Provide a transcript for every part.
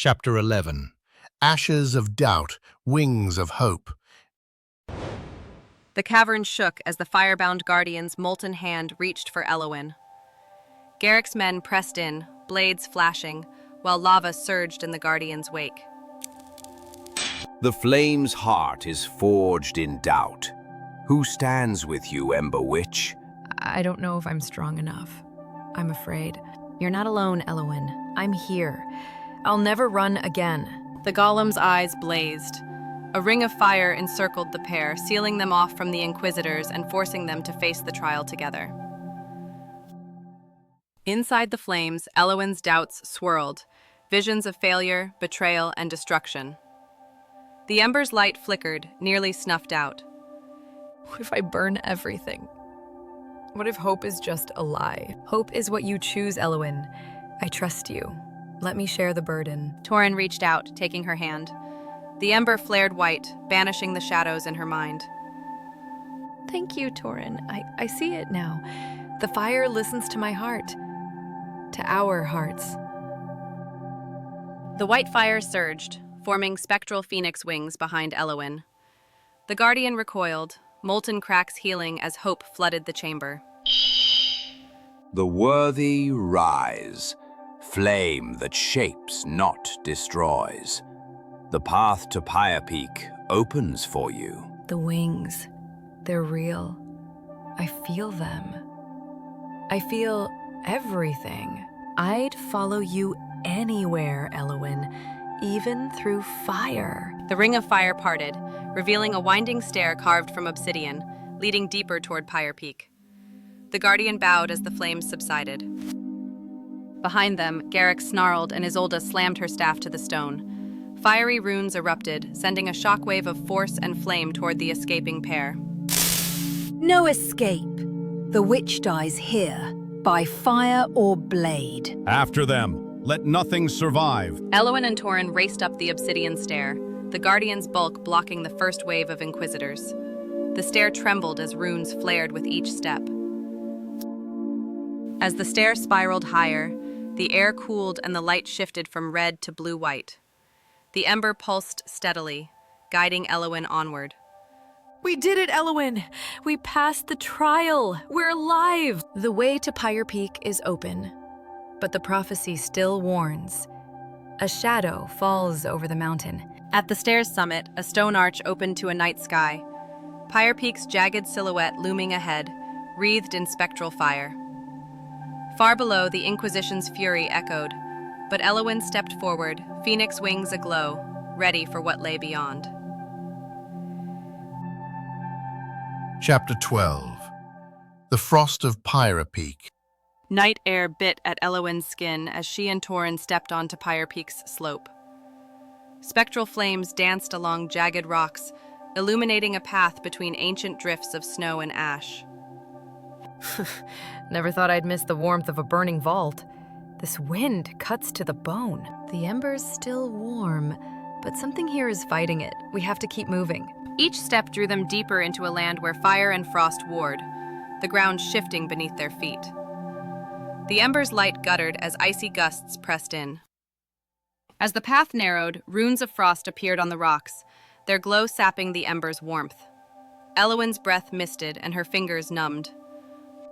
Chapter 11. Ashes of Doubt, Wings of Hope. The cavern shook as the Firebound Guardian's molten hand reached for Elowen. Garrick's men pressed in, blades flashing, while lava surged in the Guardian's wake. The flame's heart is forged in doubt. Who stands with you, Ember Witch? I don't know if I'm strong enough. I'm afraid. You're not alone, Elowen. I'm here. I'll never run again. The golem's eyes blazed. A ring of fire encircled the pair, sealing them off from the Inquisitors and forcing them to face the trial together. Inside the flames, Elowen's doubts swirled, visions of failure, betrayal, and destruction. The ember's light flickered, nearly snuffed out. What if I burn everything? What if hope is just a lie? Hope is what you choose, Elowen. I trust you. Let me share the burden. Torrin reached out, taking her hand. The ember flared white, banishing the shadows in her mind. Thank you, Torrin. I see it now. The fire listens to my heart. To our hearts. The white fire surged, forming spectral phoenix wings behind Elowen. The Guardian recoiled, molten cracks healing as hope flooded the chamber. The worthy rise, flame that shapes, not destroys. The path to Pyrepeak opens for you. The wings, they're real. I feel them. I feel everything. I'd follow you anywhere, Elowen, even through fire. The ring of fire parted, revealing a winding stair carved from obsidian, leading deeper toward Pyrepeak. The Guardian bowed as the flames subsided. Behind them, Garrick snarled and Isolde slammed her staff to the stone. Fiery runes erupted, sending a shockwave of force and flame toward the escaping pair. No escape. The witch dies here, by fire or blade. After them. Let nothing survive. Elowen and Torrin raced up the obsidian stair, the Guardian's bulk blocking the first wave of Inquisitors. The stair trembled as runes flared with each step. As the stair spiraled higher, the air cooled and the light shifted from red to blue-white. The ember pulsed steadily, guiding Elowen onward. We did it, Elowen! We passed the trial! We're alive! The way to Pyrepeak is open, but the prophecy still warns. A shadow falls over the mountain. At the stair's summit, a stone arch opened to a night sky. Pyrepeak's jagged silhouette looming ahead, wreathed in spectral fire. Far below, the Inquisition's fury echoed, but Elowen stepped forward, phoenix wings aglow, ready for what lay beyond. Chapter 12. The Frost of Pyrepeak. Night air bit at Elowen's skin as she and Torrin stepped onto Pyrepeak's slope. Spectral flames danced along jagged rocks, illuminating a path between ancient drifts of snow and ash. Never thought I'd miss the warmth of a burning vault. This wind cuts to the bone. The ember's still warm, but something here is fighting it. We have to keep moving. Each step drew them deeper into a land where fire and frost warred, the ground shifting beneath their feet. The ember's light guttered as icy gusts pressed in. As the path narrowed, runes of frost appeared on the rocks, their glow sapping the ember's warmth. Elowen's breath misted and her fingers numbed.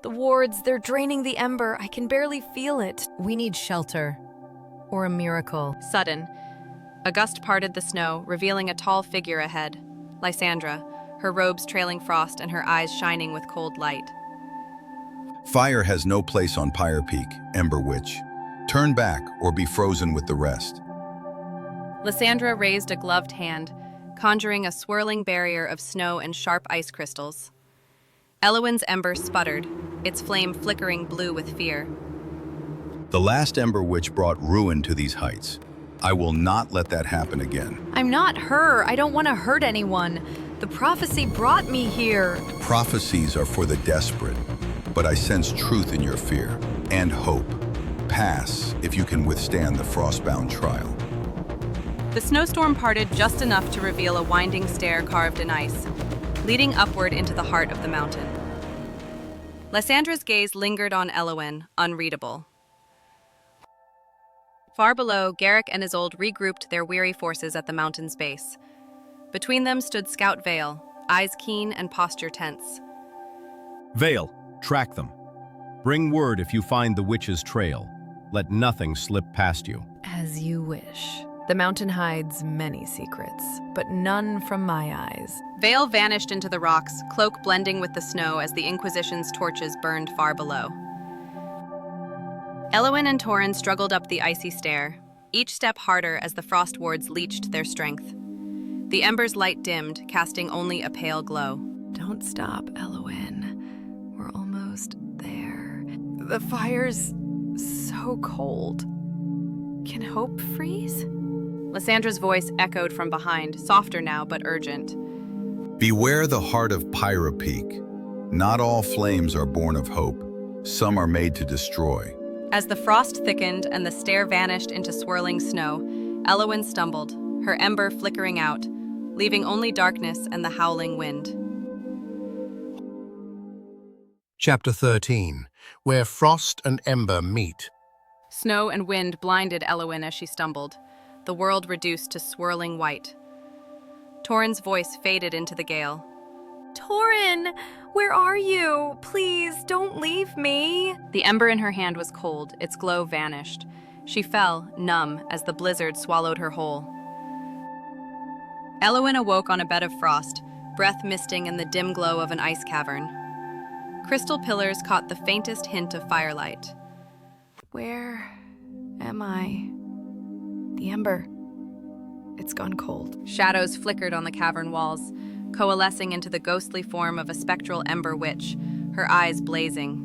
The wards, they're draining the ember. I can barely feel it. We need shelter. Or a miracle. Sudden, a gust parted the snow, revealing a tall figure ahead. Lysandra, her robes trailing frost and her eyes shining with cold light. Fire has no place on Pyrepeak, Ember Witch. Turn back or be frozen with the rest. Lysandra raised a gloved hand, conjuring a swirling barrier of snow and sharp ice crystals. Elowen's ember sputtered, its flame flickering blue with fear. The Last Ember Witch brought ruin to these heights. I will not let that happen again. I'm not her. I don't want to hurt anyone. The prophecy brought me here. Prophecies are for the desperate, but I sense truth in your fear and hope. Pass if you can withstand the frostbound trial. The snowstorm parted just enough to reveal a winding stair carved in ice, leading upward into the heart of the mountain. Lysandra's gaze lingered on Elowen, unreadable. Far below, Garrick and Isolde regrouped their weary forces at the mountain's base. Between them stood Scout Vale, eyes keen and posture tense. Vale, track them. Bring word if you find the witch's trail. Let nothing slip past you. As you wish. The mountain hides many secrets, but none from my eyes. Vale vanished into the rocks, cloak blending with the snow as the Inquisition's torches burned far below. Elowen and Torrin struggled up the icy stair, each step harder as the frost wards leached their strength. The ember's light dimmed, casting only a pale glow. Don't stop, Elowen. We're almost there. The fire's so cold. Can hope freeze? Lysandra's voice echoed from behind, softer now but urgent. Beware the heart of Pyrepeak. Not all flames are born of hope. Some are made to destroy. As the frost thickened and the stair vanished into swirling snow, Elowen stumbled, her ember flickering out, leaving only darkness and the howling wind. Chapter 13, where frost and ember meet. Snow and wind blinded Elowen as she stumbled, the world reduced to swirling white. Torrin's voice faded into the gale. Torrin, where are you? Please, don't leave me. The ember in her hand was cold, its glow vanished. She fell, numb, as the blizzard swallowed her whole. Elowen awoke on a bed of frost, breath misting in the dim glow of an ice cavern. Crystal pillars caught the faintest hint of firelight. Where am I? The ember. It's gone cold. Shadows flickered on the cavern walls, coalescing into the ghostly form of a spectral ember witch, her eyes blazing.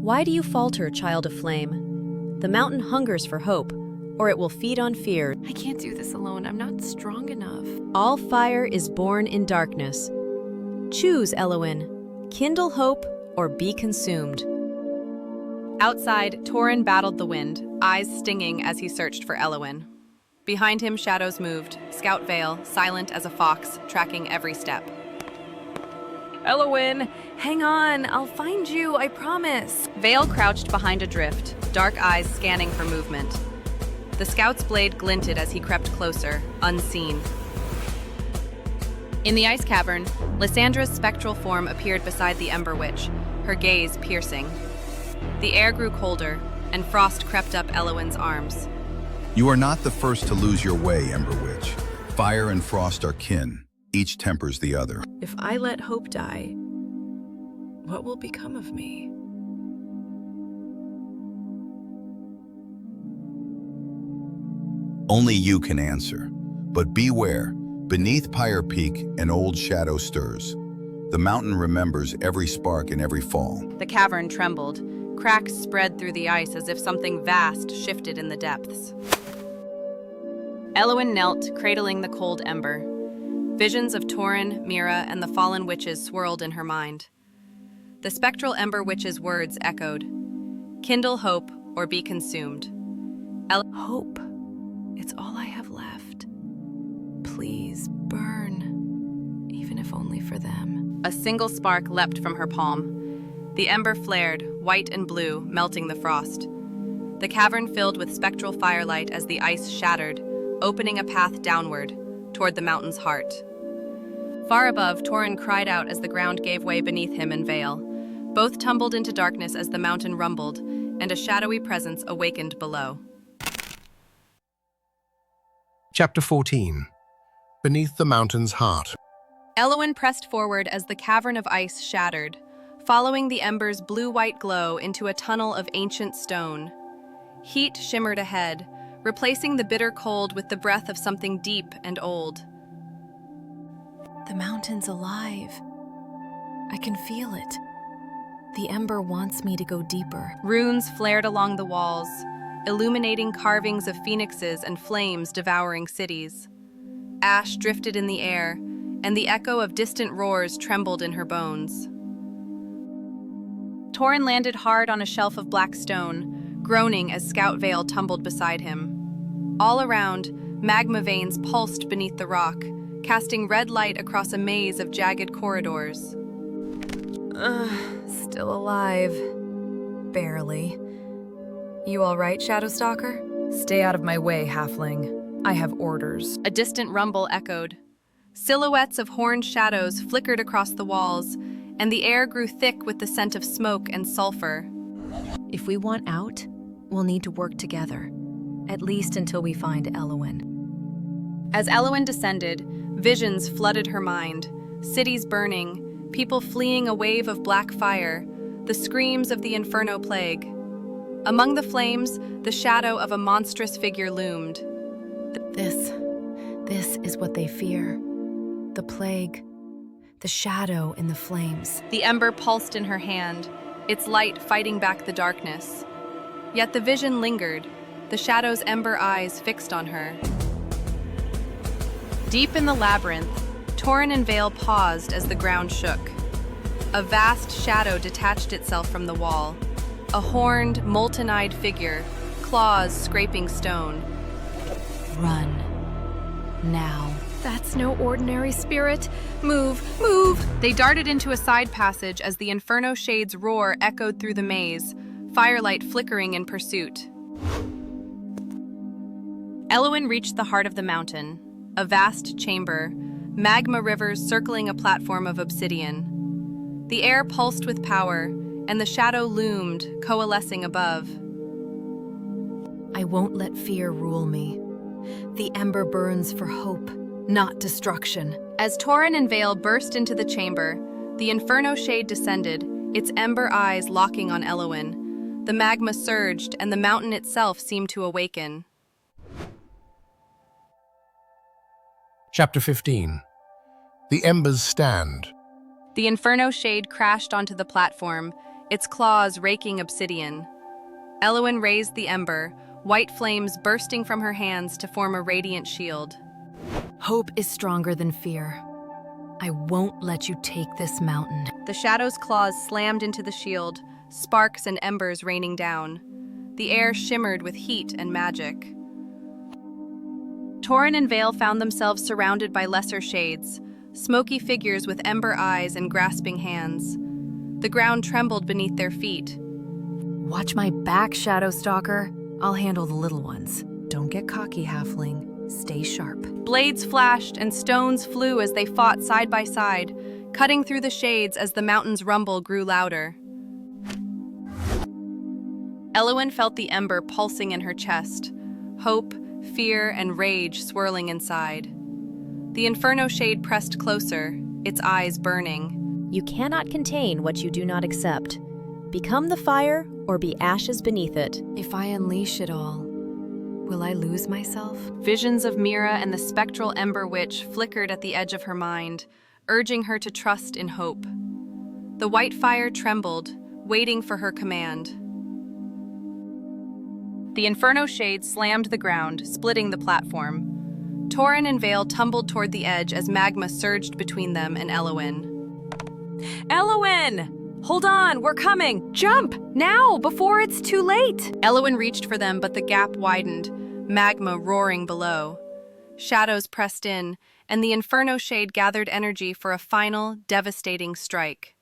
Why do you falter, child of flame? The mountain hungers for hope, or it will feed on fear. I can't do this alone. I'm not strong enough. All fire is born in darkness. Choose, Elowen. Kindle hope or be consumed. Outside, Torrin battled the wind, eyes stinging as he searched for Elowen. Behind him, shadows moved, Scout Vale, silent as a fox, tracking every step. Elowen, hang on. I'll find you, I promise. Vale crouched behind a drift, dark eyes scanning for movement. The scout's blade glinted as he crept closer, unseen. In the ice cavern, Lysandra's spectral form appeared beside the Ember Witch, her gaze piercing. The air grew colder, and frost crept up Elowen's arms. You are not the first to lose your way, Ember Witch. Fire and frost are kin. Each tempers the other. If I let hope die, what will become of me? Only you can answer. But beware, beneath Pyrepeak, an old shadow stirs. The mountain remembers every spark and every fall. The cavern trembled. Cracks spread through the ice as if something vast shifted in the depths. Elowen knelt, cradling the cold ember. Visions of Torrin, Mira, and the fallen witches swirled in her mind. The spectral Ember Witch's words echoed. Kindle hope or be consumed. Hope. It's all I have left. Please, burn. Even if only for them. A single spark leapt from her palm. The ember flared, white and blue, melting the frost. The cavern filled with spectral firelight as the ice shattered, opening a path downward, toward the mountain's heart. Far above, Torrin cried out as the ground gave way beneath him and Vale. Both tumbled into darkness as the mountain rumbled, and a shadowy presence awakened below. Chapter 14, beneath the mountain's heart. Elowen pressed forward as the cavern of ice shattered, following the ember's blue-white glow into a tunnel of ancient stone. Heat shimmered ahead, replacing the bitter cold with the breath of something deep and old. The mountain's alive. I can feel it. The ember wants me to go deeper. Runes flared along the walls, illuminating carvings of phoenixes and flames devouring cities. Ash drifted in the air, and the echo of distant roars trembled in her bones. Torrin landed hard on a shelf of black stone, groaning as Scout Vale tumbled beside him. All around, magma veins pulsed beneath the rock, casting red light across a maze of jagged corridors. Still alive. Barely. You all right, Shadowstalker? Stay out of my way, halfling. I have orders. A distant rumble echoed. Silhouettes of horned shadows flickered across the walls, and the air grew thick with the scent of smoke and sulfur. If we want out, we'll need to work together, at least until we find Elowen. As Elowen descended, visions flooded her mind. Cities burning, people fleeing a wave of black fire, the screams of the Inferno plague. Among the flames, the shadow of a monstrous figure loomed. This is what they fear. The plague, the shadow in the flames. The ember pulsed in her hand, its light fighting back the darkness. Yet the vision lingered, the shadow's ember eyes fixed on her. Deep in the labyrinth, Torrin and Vale paused as the ground shook. A vast shadow detached itself from the wall. A horned, molten-eyed figure, claws scraping stone. Run. Now. That's no ordinary spirit. Move, move! They darted into a side passage as the Inferno Shade's roar echoed through the maze, firelight flickering in pursuit. Elowen reached the heart of the mountain, a vast chamber, magma rivers circling a platform of obsidian. The air pulsed with power, and the shadow loomed, coalescing above. I won't let fear rule me. The ember burns for hope, not destruction. As Torrin and Vale burst into the chamber, the Inferno Shade descended, its ember eyes locking on Elowen. The magma surged, and the mountain itself seemed to awaken. Chapter 15. The Embers Stand. The Inferno Shade crashed onto the platform, its claws raking obsidian. Elowen raised the ember, white flames bursting from her hands to form a radiant shield. Hope is stronger than fear. I won't let you take this mountain. The shadow's claws slammed into the shield, sparks and embers raining down. The air shimmered with heat and magic. Torrin and Vale found themselves surrounded by lesser shades, smoky figures with ember eyes and grasping hands. The ground trembled beneath their feet. Watch my back, Shadow Stalker. I'll handle the little ones. Don't get cocky, halfling. Stay sharp. Blades flashed and stones flew as they fought side by side, cutting through the shades as the mountain's rumble grew louder. Elowen felt the ember pulsing in her chest, hope, fear, and rage swirling inside. The Inferno Shade pressed closer, its eyes burning. You cannot contain what you do not accept. Become the fire or be ashes beneath it. If I unleash it all, will I lose myself? Visions of Mira and the spectral Ember Witch flickered at the edge of her mind, urging her to trust in hope. The white fire trembled, waiting for her command. The Inferno Shade slammed the ground, splitting the platform. Torrin and Vale tumbled toward the edge as magma surged between them and Elowen. Elowen! Hold on, we're coming! Jump! Now, before it's too late! Elowen reached for them, but the gap widened, magma roaring below. Shadows pressed in, and the Inferno Shade gathered energy for a final, devastating strike.